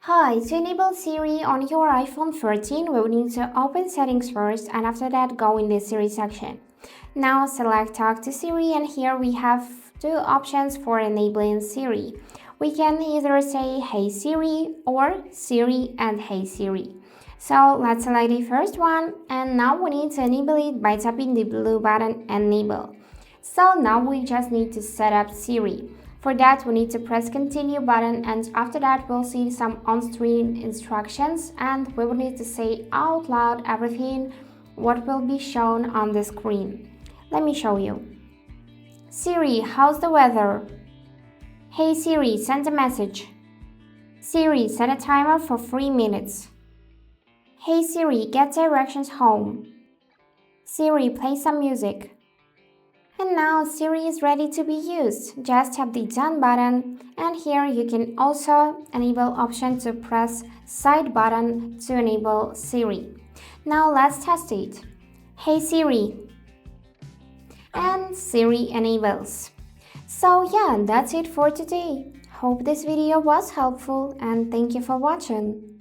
Hi, to enable Siri on your iPhone 13, we will need to open settings first and after that go in the Siri section. Now select talk to Siri and here we have two options for enabling Siri. We can either say hey Siri or Siri and hey Siri. So let's select the first one and now we need to enable it by tapping the blue button enable. So now we just need to set up Siri. For that, we need to press continue button and after that we'll see some on-screen instructions and we will need to say out loud everything what will be shown on the screen. Let me show you. Siri, how's the weather? Hey Siri, send a message. Siri, set a timer for 3 minutes. Hey Siri, get directions home. Siri, play some music. And now Siri is ready to be used. Just tap the done button and here you can also enable option to press side button to enable Siri. Now let's test it. Hey Siri. And Siri enables. So yeah, that's it for today. Hope this video was helpful and thank you for watching.